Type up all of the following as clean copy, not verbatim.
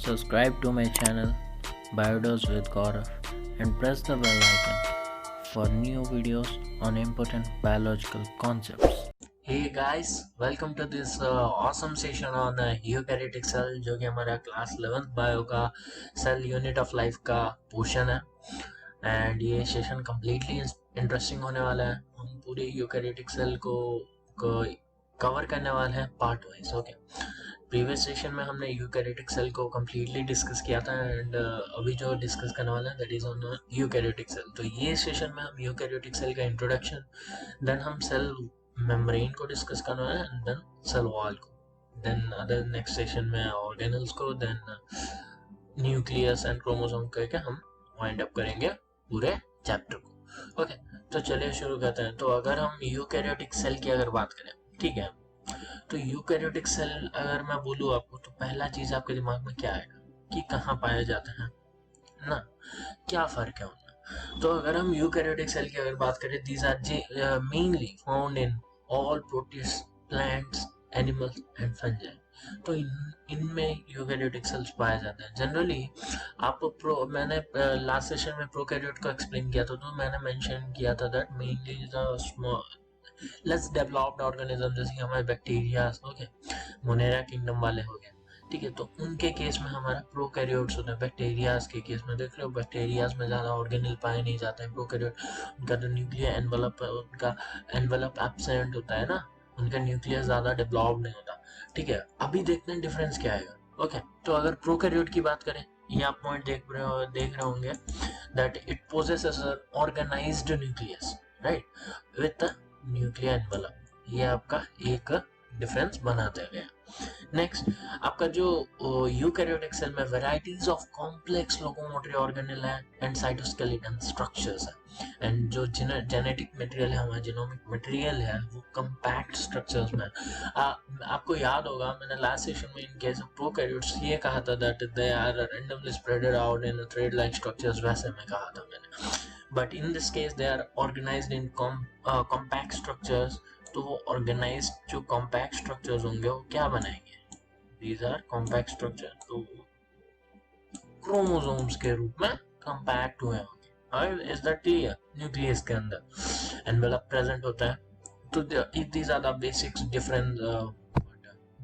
Subscribe to my channel Biodose with Gaurav and press the bell icon for new videos on important biological concepts. Hey guys, welcome to this awesome session on eukaryotic cell जो कि हमारा class 11th bio का cell unit of life का portion है and ये session completely interesting होने वाला है। हम पूरे यूkaryotic सेल को कवर करने वाले हैं part wise. Okay, previous session में हमने यूkaryotic सेल को कम्प्लीटली डिस्कस किया था एंड अभी जो डिस्कस करने वाला है दैट इज ऑन यूkaryotic सेल। तो ये सेशन में हम यूkaryotic सेल का इंट्रोडक्शन, देन हम सेल मेम्ब्रेन को डिस्कस करने वाले हैं एंड देन सेल वॉल को, देन अदर नेक्स्ट सेशन में ऑर्गेनल्स को, देन न्यूक्लियस एंड क्रोमोसोम करके हम वाइंड अप करेंगे पूरे चैप्टर को। ओके, तो चलिए शुरू करते हैं। तो अगर हम यूkaryotic सेल की अगर बात करें, ठीक है, तो यूkaryotic सेल अगर मैं बोलूँ आपको तो पहला चीज आपके दिमाग में क्या आएगा कि कहाँ पाया जाता है ना, क्या फर्क है उनमें। तो अगर हम यूkaryotic सेल की अगर बात करें, these are mainly found in all protist, plants, animals and fungi. तो इनमें यूkaryotic सेल्स पाए जाते हैं। जनरली मैंने लास्ट सेशन में प्रोकैरियोट को एक्सप्लेन किया था, तो मैंने मेंशन किया था that mainly the small less developed organism, जैसे हमारे बैक्टीरिया, ओके, मोनेरा किंगडम वाले हो गए, ठीक है, तो उनके केस में हमारा प्रोकैरियोट्स होता है। बैक्टीरियाज के केस में देख लो, बैक्टीरियाज में ज्यादा ऑर्गेनिल पाए नहीं जाते हैं। प्रोकैरियोट उनका जो न्यूक्लियर एनवेलप एब्सेंट होता है ना, उनका न्यूक्लियस ज्यादा डेवलप्ड नहीं होता। ठीक है, अभी देखते हैं डिफरेंस क्या आएगा। ओके, तो अगर प्रोकैरियोट की बात करें, ये आप पॉइंट देख रहे होंगे that it possesses organized nucleus, right, with nuclear envelope. ये आपका एक डिफरेंस बनाते गया। नेक्स्ट, आपका जो यूkaryotic सेल में varieties of complex locomotory organelle है एंड साइटोस्केलेटन स्ट्रक्चर्स है, एंड जो जेनेटिक मटेरियल है, हमारा जीनोमिक मटेरियल है, वो कम्पैक्ट स्ट्रक्चर्स में आपको याद होगा मैंने लास्ट सेशन में इन केस ऑफ प्रोकैरियोट्स ये कहा था that they are randomly spreaded out in thread like structures, वैसे में कहा था मैंने, but in this case they are organized in compact structures. तो वो ऑर्गेनाइज्ड जो कॉम्पैक्ट स्ट्रक्चर्स होंगे वो क्या बनाएंगे, दीज आर कॉम्पैक्ट स्ट्रक्चर, तो क्रोमोसोम्स के रूप में कॉम्पैक्ट हुए होंगे। Is that clear? न्यूक्लियस के अंदर एनवेलप प्रेजेंट होता है। तो these are the basics difference,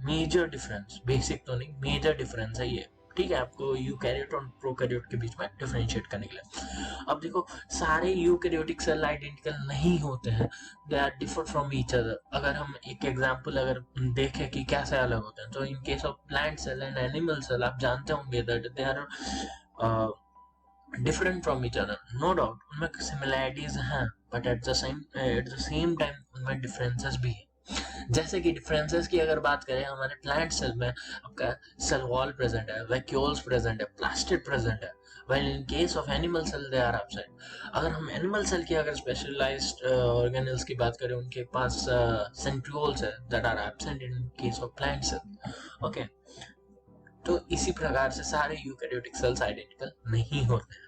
major difference, basic तो नहीं, मेजर डिफरेंस है ये, ठीक है, आपको यूkaryote और प्रोकैरियोट के बीच में डिफरेंशिएट करने के लिए। अब देखो, सारे यूkaryotic सेल आइडेंटिकल नहीं होते हैं, they are differ from each other. अगर हम एक एग्जांपल अगर देखें कि कैसे अलग होते हैं, तो in case of plant cell and animal cell आप जानते होंगे that they are different from each other, no doubt उनमें सिमिलैरिटीज हैं, but at the same time उनमें डिफरेंसेस भी है। जैसे कि डिफरेंसेस की अगर बात करें, हमारे प्लांट सेल में आपका सेल वॉल प्रेजेंट है, वैक्यूल्स प्रेजेंट है, प्लास्टिड प्रेजेंट है, while in case of animal cell they are absent. अगर हम एनिमल सेल की अगर स्पेशलाइज्ड ऑर्गेनल्स की बात करें, उनके पास सेंट्रियोल्स है that are absent in case of plant cell. Okay, तो इसी प्रकार से सारे यूkaryotic सेल्स आइडेंटिकल नहीं होते हैं।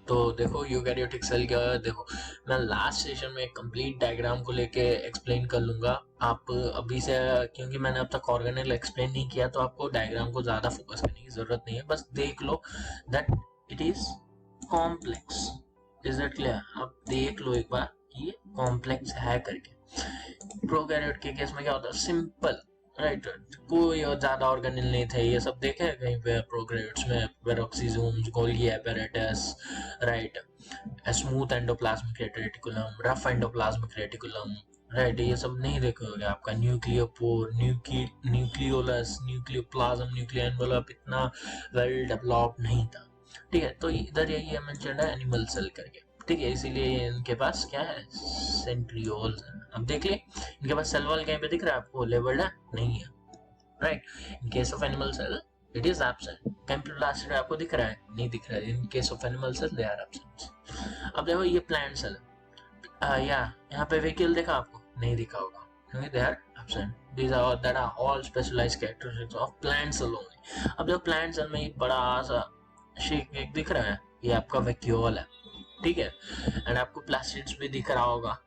तो देखो यूkaryotic सेल क्या है, देखो मैं लास्ट सेशन में कंप्लीट डायग्राम को लेके एक्सप्लेन कर लूंगा। आप अभी से, क्योंकि मैंने अब तक ऑर्गेनेल एक्सप्लेन नहीं किया, तो आपको डायग्राम को ज्यादा फोकस करने की जरूरत नहीं है, बस देख लो that it is complex. Is it clear? आप देख लो एक बार ये कॉम्प्लेक्स है करके। प्रोकैरियोट के केस में क्या होता है, सिंपल, राइट, कोई ज्यादा ऑर्गेनेल नहीं थे। ये सब देखे हैं कहीं पे प्रोकैरियोट्स में, peroxisomes, Golgi apparatus, right, smooth endoplasmic reticulum, rough endoplasmic reticulum, right, ये सब नहीं देखोगे। आपका न्यूक्लियोपोर, न्यूक्लियोलस, न्यूक्लियोप्लाज्म, न्यूक्लियर एनवेलप इतना वेल डेवलप्ड नहीं था, ठीक है। तो इधर यही है मेंशन है एनिमल सेल करके, ठीक है, इसीलिए इनके पास क्या है, सेंट्रियोल्स है। अब देख लिए इनके पास सेल वॉल कहीं पे दिख रहा है आपको, लेबल्ड है नहीं है, right. In case of animal cell it is absent. कैम्प्लोप्लास्टिड आपको दिख रहा है, नहीं दिख रहा है। In case of animal cell they are absent. अब देखो ये प्लांट सेल, यहाँ पे वेहिकल देखा आपको, नहीं दिखा होगा क्योंकि they are absent. These are that are all specialised characteristics of plant cell only. अब देखो प्लांट सेल में एक बड़ा सा शेक एक दिख रहा है, ये आपका वैक्यूल है, ठीक है, एंड आपको प्लास्टिड्स भी दिख रहा होगा,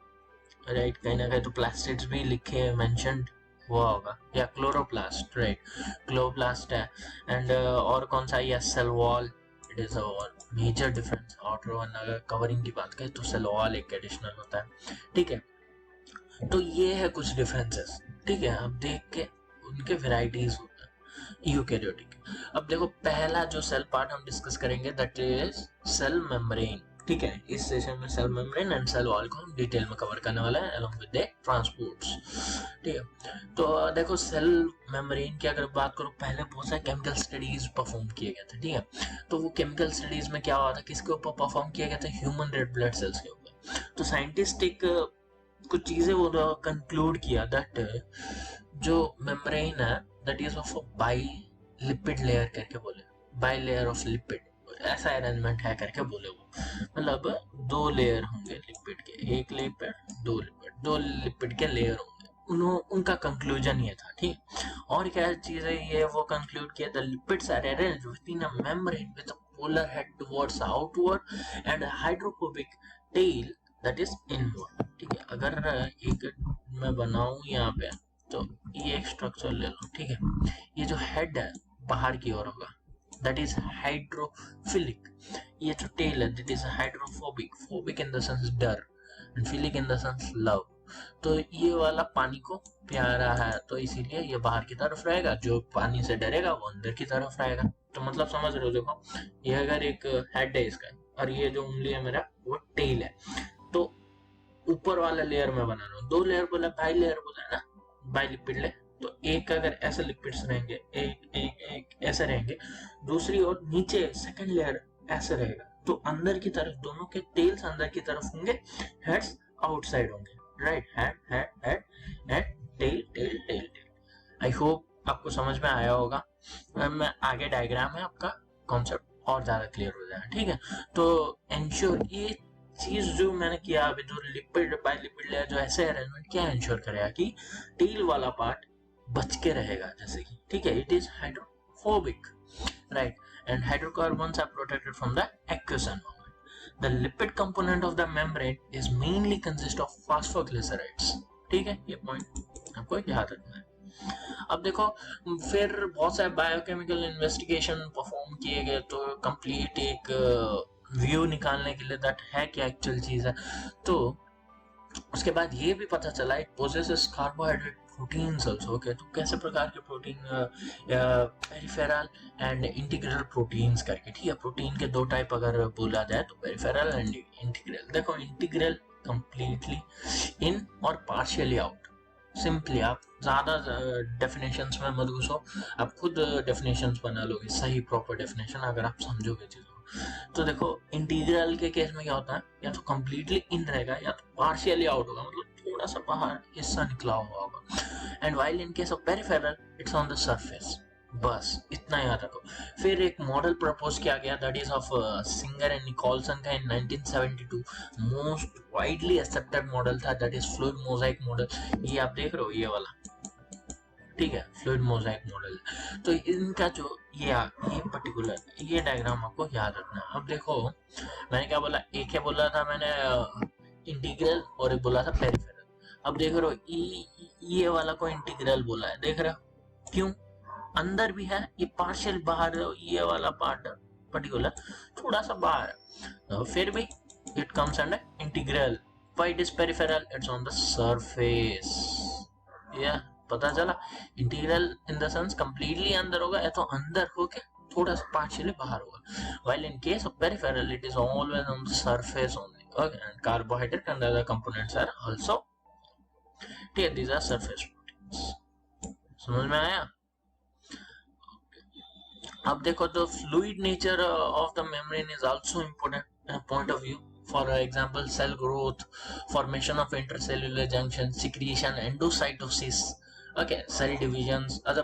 राइट, कहीं ना कहीं तो प्लास्टिड्स भी लिखे मेंशन्ड हुआ होगा, या क्लोरोप्लास्ट, राइट, क्लोरोप्लास्ट है। एंड और कौन सा, या cell wall, it is a major difference. Outer one अगर कवरिंग की बात करें तो सेल वॉल एक एडिशनल होता है, ठीक है। तो ये है कुछ डिफरेंसेस, ठीक है। अब देख के उनके वेराइटीज होते हैं यूकेरियोटिक। अब देखो पहला जो सेल पार्ट हम डिस्कस करेंगे दैट इज सेल मेम्ब्रेन, ठीक है। इस सेशन में cell membrane and cell wall को हम डिटेल में कवर करने वाला है अलोंग विद द ट्रांसपोर्ट्स, ठीक है। तो देखो सेल मेम्ब्रेन की अगर बात करो, पहले बहुत सारे केमिकल स्टडीज परफॉर्म किए गए थे, ठीक है। तो वो केमिकल स्टडीज में क्या हुआ था, किसके ऊपर परफॉर्म किया गया था, ह्यूमन रेड ब्लड सेल्स के ऊपर। तो साइंटिस्ट एक कुछ चीजें वो कंक्लूड किया दैट जो मेम्ब्रेन है that is of by lipid layer करके बोले, बाई लेयर ऑफ लिपिड, ऐसा अरेंजमेंट है करके बोले वो। मतलब दो लेयर होंगे लिपिड के, एक लिपिड, दो लिपिड के लेयर होंगे। उनका कंक्लूजन ये था, ठीक। और क्या चीज है ये वो कंक्लूड किया, the lipids are arranged within a membrane with a polar head towards outward and hydrophobic tail that is inward, ठीक है। अगर एक मैं बनाऊं यहाँ पे, तो ये एक स्ट्रक्चर ले लो, ठीक है। ये जो हेड है बाहर की ओर होगा, दैट इज हाइड्रोफिलिक। ये जो टेल है that is hydrophobic, phobic in the sense डर and philic in the sense love. तो ये वाला पानी को प्यारा है, तो इसीलिए ये बाहर की तरफ रहेगा, जो पानी से डरेगा वो अंदर की तरफ रहेगा। तो मतलब समझ रहे हो, देखो ये अगर एक हेड है इसका, और ये जो उंगली है मेरा वो टेल है, तो ऊपर वाला लेयर में बना रहा हूँ, दो लेयर बोला, बाई लेयर बोला है ना, बाई लिपिड ले। तो एक अगर ऐसे लिपिड्स रहेंगे, एक एक एक ऐसे रहेंगे, दूसरी और नीचे सेकंड लेयर ऐसे रहेगा, तो अंदर की तरफ दोनों के टेल्स अंदर की तरफ होंगे, हेड्स आउटसाइड होंगे, right. Head head head head, tail tail tail tail. I hope आपको समझ में आया होगा। मैं आगे डायग्राम है आपका कॉन्सेप्ट और ज्यादा क्लियर हो जाए, ठीक है। तो एंश्योर ये चीज जो मैंने किया अभी, जो लिपिड बाय लिपिड लेयर जो ऐसे अरेंजमेंट क्या एंश्योर करेगा कि टेल वाला पार्ट बच के रहेगा, जैसे कि, ठीक है, it is hydrophobic, right, and hydrocarbons are protected from the aqueous environment. The lipid component of the membrane is mainly consist of phosphoglycerides, ठीक है। ये पॉइंट आपको याद रखना है। अब देखो फिर बहुत सारे बायोकेमिकल इन्वेस्टिगेशन परफॉर्म किए गए, तो कंप्लीट एक व्यू निकालने के लिए दैट है क्या एक्चुअल चीज है। तो उसके बाद ये भी पता चला it possesses carbohydrate proteins also, okay. तो कैसे प्रकार के protein, peripheral and integral proteins करके, ठीक है। प्रोटीन के दो टाइप अगर बोला जाए तो पेरिफेरल एंड इंटीग्रल। देखो इंटीग्रल कंप्लीटली इन और पार्शियली आउट, सिंपली आप ज्यादा डेफिनेशंस में मत घुसो, आप खुद डेफिनेशंस बना लोगे, सही प्रॉपर डेफिनेशन अगर आप समझोगे चीजों। तो देखो इंटीग्रल के केस में क्या होता है, या तो कंप्लीटली इन रहेगा या तो पार्शियली आउट होगा, मतलब थोड़ा सा बाहर हिस्सा निकला हुआ होगा। And while in case of peripheral it's on the surface, बस इतना याद रखो। फिर एक मॉडल प्रपोज किया गया that is of Singer and Nicolson का इन 1972। मोस्ट वाइडली एक्सेप्टेड मॉडल था that is fluid mosaic model. ये आप देख रहे हो ये वाला, ठीक है, फ्लूइड मोजाइक मॉडल। तो इनका जो ये पर्टिकुलर ये डायग्राम आपको याद रखना है। अब देखो मैंने क्या बोला, एक है बोला था मैंने इंटीग्रल और एक बोला था पेरिफेरल। अब देख रहे हो ये वाला को इंटीग्रल बोला है, देख रहे हो क्यों, अंदर भी है, ये पार्शियल बाहर है, ये वाला पार्ट पर्टिकुलर थोड़ा सा बाहर है, फिर भी it comes under integral. Why it is peripheral, it's on the surface. या पता चला, integral in the sense completely अंदर होगा या तो अंदर होके थोड़ा सा पार्शियली बाहर होगा, while in case of peripheral it is always on the surface only, okay, and carbohydrate and other components are also here, these are surface proteins। समझ में आया। अब देखो the fluid nature of the membrane is also important point of view, for example cell growth, formation of intercellular junction, secretion, endocytosis, okay, cell divisions, other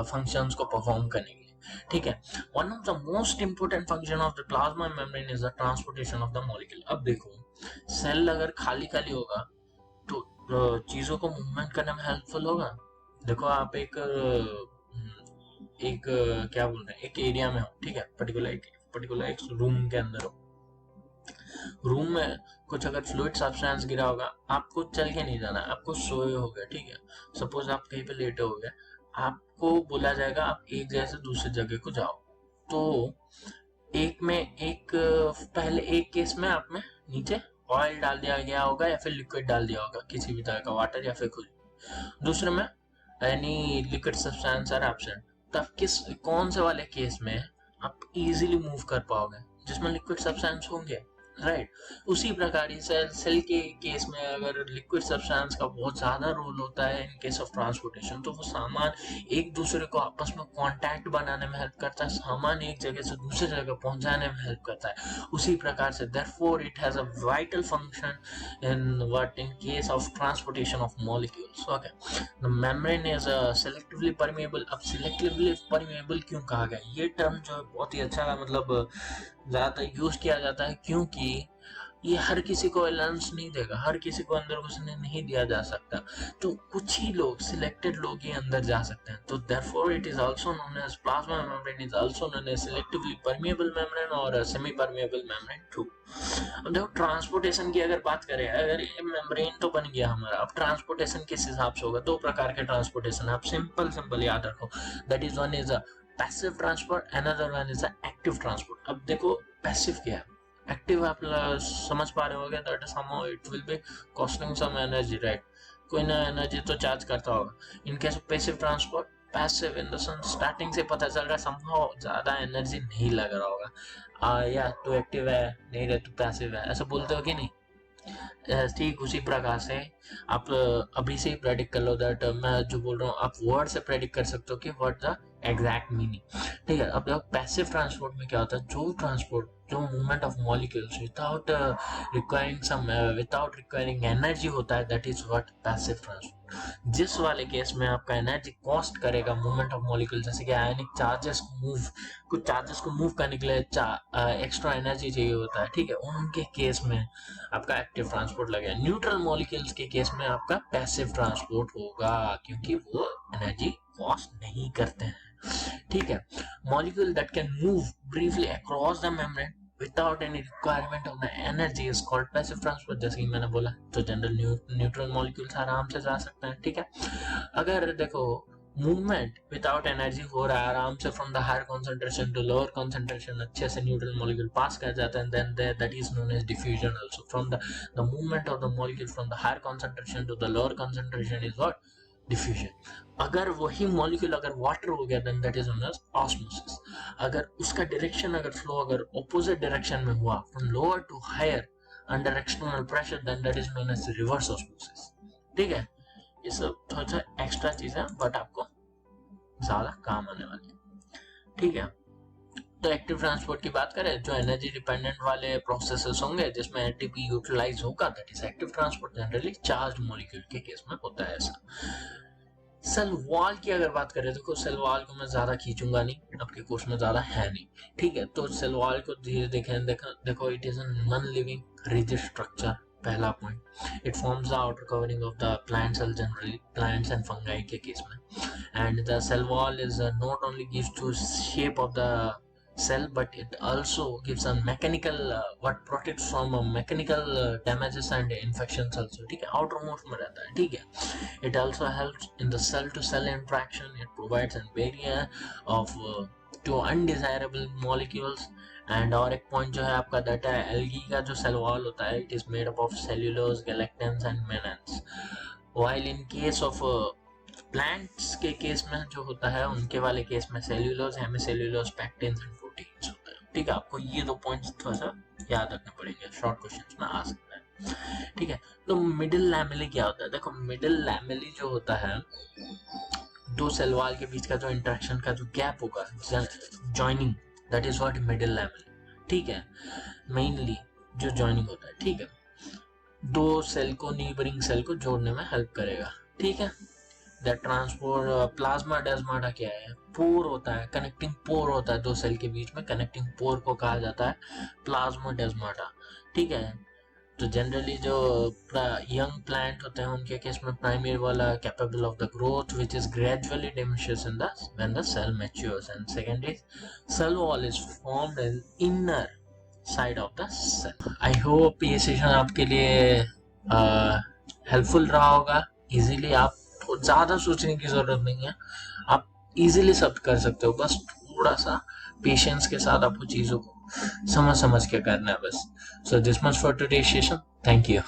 functions को perform करने के लिए, ठीक है। One of the most important function of the plasma membrane is the transportation of the molecule. अब देखो cell अगर खाली खाली होगा तो चीजों को मूवमेंट करने में हेल्पफुल होगा। देखो आप एक क्या बोल रहे हैं, एक एरिया में हो, ठीक है, पर्टिकुलर एक रूम के अंदर हो, रूम में कुछ अगर फ्लूइड सब्सटेंस गिरा होगा, आपको चल के नहीं जाना, आपको सोए हो गए, ठीक है, सपोज आप कहीं पे लेटे हो गए, आपको बोला जाएगा आप एक जगह से दूसरी जगह को जाओ। तो पहले एक केस में आप में नीचे ऑयल डाल दिया गया होगा या फिर लिक्विड डाल दिया होगा, किसी भी तरह का वाटर या फिर कुछ। दूसरे में any liquid substance are absent. तब कौन से वाले केस में आप इजीली मूव कर पाओगे, जिसमें लिक्विड सब्सटेंस होंगे, राइट। उसी प्रकार सेल के केस में अगर लिक्विड सब्सटेंस का बहुत ज्यादा रोल होता है इन केस ऑफ ट्रांसपोर्टेशन, तो वो सामान एक दूसरे को आपस में कांटेक्ट बनाने में हेल्प करता है, सामान एक जगह से दूसरी जगह पहुंचाने में हेल्प करता है। उसी प्रकार से therefore it has a vital function in case of transportation of molecules. Okay, the membrane is selectively permeable. अब selectively permeable क्यों कहा गया, ये टर्म जो बहुत ही अच्छा मतलब ज्यादातर यूज किया जाता है, क्योंकि ये हर किसी को एलाउंस नहीं देगा, हर किसी को अंदर घुसने नहीं दिया जा सकता, तो कुछ ही लोग, सिलेक्टेड लोग ही अंदर जा सकते हैं। तो therefore it is also known as plasma membrane is also known as selectively permeable membrane और semi permeable membrane too. अब देखो ट्रांसपोर्टेशन की अगर बात करें, अगर ये मेम्ब्रेन तो बन गया हमारा, अब ट्रांसपोर्टेशन किस हिसाब से होगा, दो प्रकार के ट्रांसपोर्टेशन आप सिंपल याद रखो, that is one is a passive transport, another one is a active transport. अब देखो पैसिव क्या है, एक्टिव आप समझ पा रहे होगे, that somehow it will be costing some energy, right, कोई ना एनर्जी तो चार्ज करता होगा। In case of passive transport, passive in the sense starting से पता चल रहा है समहाउ ज्यादा एनर्जी नहीं लग रहा होगा, या तो एक्टिव है नहीं रहे तो पैसिव है, ऐसा बोलते हो कि नहीं। ठीक उसी प्रकार से आप अभी से ही प्रेडिक्ट कर लो, दैट मैं जो बोल रहा हूँ आप वर्ड से प्रेडिक्ट कर सकते हो कि व्हाट द एग्जैक्ट मीनिंग, ठीक है। अब पैसिव ट्रांसपोर्ट में क्या होता है, जो ट्रांसपोर्ट, जो movement of molecules without requiring energy होता है, that is what passive transport. जिस वाले केस में आपका एनर्जी कॉस्ट करेगा मूवमेंट ऑफ मॉलिक्यूल, जैसे कि आयनिक चार्जेस कुछ चार्जेस को मूव करने के लिए एक्स्ट्रा एनर्जी चाहिए होता है, ठीक है, उनके केस में आपका एक्टिव ट्रांसपोर्ट लगेगा। न्यूट्रल मॉलिक्यूल्स के केस में आपका पैसिव ट्रांसपोर्ट होगा, क्योंकि वो एनर्जी कॉस्ट नहीं करते हैं, ठीक है। Molecule that can move briefly across the membrane without any requirement of the energy is called passive transport, जैसे कि मैंने बोला। तो जनरल न्यूट्रल मॉलिक्यूल्स आराम से जा सकते हैं, ठीक है। अगर देखो मूवमेंट विदाउट एनर्जी हो रहा है आराम से, from the higher concentration to lower concentration अच्छे से न्यूट्रल मॉलिक्यूल पास कर जाते हैं, then that is known as diffusion also. From the movement of the molecule from the higher concentration to the lower concentration is what, diffusion. अगर वही molecule अगर water हो गया, then that is known as osmosis. अगर उसका direction अगर flow अगर opposite direction में हुआ, from lower to higher under external pressure, then that is known as reverse osmosis, ठीक है। ये सब थोड़ा सा एक्स्ट्रा चीज है, बट आपको ज्यादा काम आने वाली है, ठीक है। तो एक्टिव ट्रांसपोर्ट की बात करें, जो एनर्जी डिपेंडेंट वाले प्रोसेसेस होंगे जिसमें एटीपी यूटिलाइज होगा, that is active transport. Generally charged molecule के केस में होता है ऐसा। सेल वॉल की अगर बात करें, देखो सेल वॉल को मैं ज्यादा खींचूंगा नहीं, आपके कोर्स में ज्यादा है नहीं, ठीक है। तो सेल वॉल को धीरे देखो it is a non living rigid structure, पहला point. It forms the outer covering of the plant cell, generally plants and fungi के केस में। And the cell wall is not only gives to shape of the cell, but it also gives a mechanical what protects from mechanical damages and infections also, ठीक है, outermost में रहता है, ठीक है। It also helps in the cell to cell interaction, it provides a barrier of to undesirable molecules। And और एक point जो है आपका डाटा है, एल्गी का जो सेल वॉल होता है, it is made up of cellulose, galactans and mannans. While in case of plants के केस में जो होता है, उनके वाले केस में cellulose, hemicellulose, pectins and proteins होता है, ठीक है। आपको ये दो पॉइंट्स थोड़ा सा याद रखने पड़ेंगे, शॉर्ट क्वेश्चंस में आ सकता है, ठीक है। तो मिडिल लैमेली क्या होता है, देखो मिडिल लैमेली जो होता है, दो सेल वॉल के बीच का जो इंटरेक्शन का जो गैप होगा, joining, that is what middle lamellae, ठीक है। मेनली जो जॉइनिंग होता है, ठीक है, दो सेल को नीबरिंग सेल को जोड़ने में हेल्प करेगा, ठीक है। दैट ट्रांसपोर्ट प्लाज्मा डेस्माटा क्या है, पोर होता है, कनेक्टिंग पोर होता है दो सेल के बीच में, कनेक्टिंग पोर को कहा जाता है प्लाज्मा डेस्माटा, ठीक है। तो जनरली जो यंग प्लांट होते हैं उनके केस में प्राइमरी वाला capable of the growth which is gradually diminishes in the when the cell matures, and second is cell wall is formed in inner side of the cell. I hope ये session आपके लिए helpful रहा होगा। Easily आप ज़्यादा सोचने की ज़रूरत नहीं है, आप इजीली सब कर सकते हो। बस थोड़ा सा पेशेंस के साथ आपको चीज़ों को समझ समझ के करना है बस। So this much for today session. Thank you.